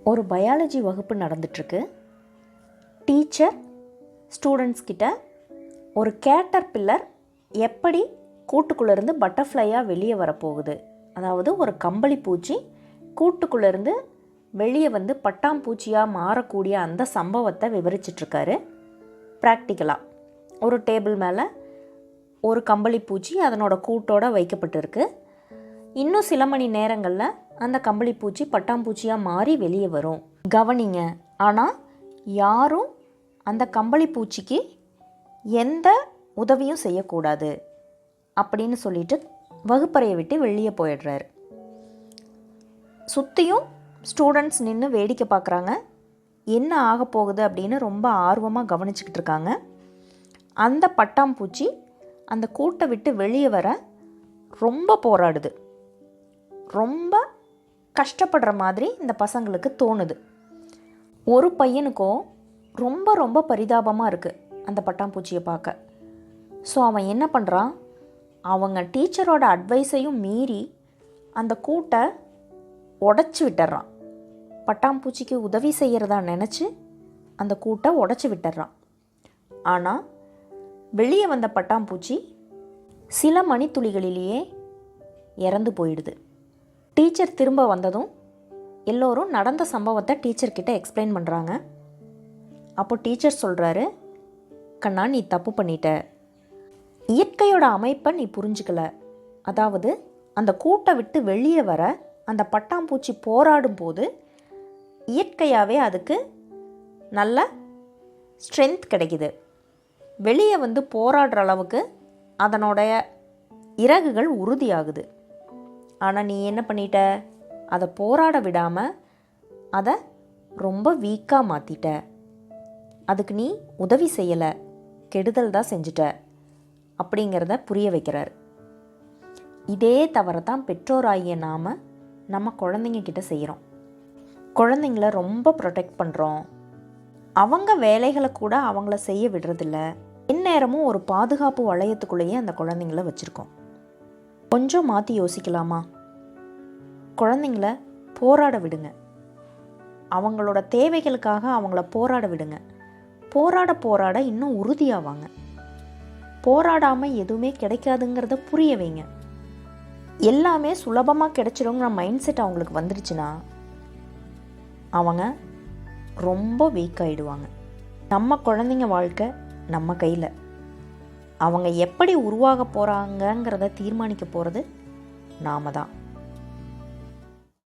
ஒரு பயாலஜி வகுப்பு நடந்துட்டுருக்கு. டீச்சர் ஸ்டூடெண்ட்ஸ் கிட்ட ஒரு கேட்டர்பில்லர் எப்படி கூட்டுக்குள்ளேருந்து பட்டர்ஃப்ளையாக வெளியே வரப்போகுது, அதாவது ஒரு கம்பளி பூச்சி கூட்டுக்குள்ளேருந்து வெளியே வந்து பட்டாம்பூச்சியாக மாறக்கூடிய அந்த சம்பவத்தை விவரிச்சிட்ருக்காரு. ப்ராக்டிக்கலாக ஒரு டேபிள் மேலே ஒரு கம்பளி பூச்சி அதனோட கூட்டோடு வைக்கப்பட்டிருக்கு. இன்னும் சில மணி நேரங்களில் அந்த கம்பளி பூச்சி பட்டாம்பூச்சியாக மாறி வெளியே வரும், கவனிங்க. ஆனால் யாரும் அந்த கம்பளி பூச்சிக்கு எந்த உதவியும் செய்யக்கூடாது அப்படின்னு சொல்லிட்டு வகுப்பறையை விட்டு வெளியே போயிடுறாரு. சுற்றியும் ஸ்டூடெண்ட்ஸ் நின்று வேடிக்கை பார்க்குறாங்க. என்ன ஆக போகுது அப்படின்னு ரொம்ப ஆர்வமாக கவனிச்சுக்கிட்டு இருக்காங்க. அந்த பட்டாம்பூச்சி அந்த கூட்டை விட்டு வெளியே வர ரொம்ப போராடுது. ரொம்ப கஷ்டப்படுற மாதிரி இந்த பசங்களுக்கு தோணுது. ஒரு பையனுக்கும் ரொம்ப ரொம்ப பரிதாபமாக இருக்குது அந்த பட்டாம்பூச்சியை பார்க்க. ஸோ அவன் என்ன பண்ணுறான், அவங்க டீச்சரோட அட்வைஸையும் மீறி அந்த கூட்டை உடச்சி விட்டுறான். பட்டாம்பூச்சிக்கு உதவி செய்கிறதா நினச்சி அந்த கூட்டை உடச்சி விட்டுறான். ஆனால் வெளியே வந்த பட்டாம்பூச்சி சில மணித்துளிகளிலேயே இறந்து போயிடுது. டீச்சர் திரும்ப வந்ததும் எல்லோரும் நடந்த சம்பவத்தை டீச்சர்கிட்ட எக்ஸ்பிளைன் பண்ணுறாங்க. அப்போ டீச்சர் சொல்கிறாரு, கண்ணா நீ தப்பு பண்ணிட்ட, இயற்கையோட அமைப்பை நீ புரிஞ்சுக்கல. அதாவது அந்த கூட்டை விட்டு வெளியே வர அந்த பட்டாம்பூச்சி போராடும் போது இயற்கையாகவே அதுக்கு நல்ல ஸ்ட்ரென்த் கிடைக்குது. வெளியே வந்து போராடுற அளவுக்கு அதனுடைய இறகுகள் உறுதியாகுது. ஆனால் நீ என்ன பண்ணிட்ட, அதை போராட விடாமல் அதை ரொம்ப வீக்காக மாற்றிட்ட. அதுக்கு நீ உதவி செய்யலை, கெடுதல் தான் செஞ்சிட்ட அப்படிங்கிறத புரிய வைக்கிறார். இதே தவிர தான் பெற்றோராகிய நாம் நம்ம குழந்தைங்க கிட்ட செய்கிறோம். குழந்தைங்கள ரொம்ப ப்ரொடெக்ட் பண்ணுறோம். அவங்க வேலைகளை கூட அவங்கள செய்ய விடுறதில்ல. எந்நேரமும் ஒரு பாதுகாப்பு வளையத்துக்குள்ளேயே அந்த குழந்தைங்கள வச்சுருக்கோம். கொஞ்சம் மாற்றி யோசிக்கலாமா? குழந்தைங்கள போராட விடுங்க. அவங்களோட தேவைகளுக்காக அவங்கள போராட விடுங்க. போராட போராட இன்னும் உறுதியாவாங்க. போராடாமல் எதுவுமே கிடைக்காதுங்கிறத புரிய வைங்க. எல்லாமே சுலபமாக கிடைச்சிருங்கிற மைண்ட் செட் அவங்களுக்கு வந்துடுச்சுன்னா அவங்க ரொம்ப வீக் ஆகிடுவாங்க. நம்ம குழந்தைங்க வாழ்க்கை நம்ம கையில். அவங்க எப்படி உருவாக போகிறாங்கங்கிறத தீர்மானிக்க போகிறது நாம தான்.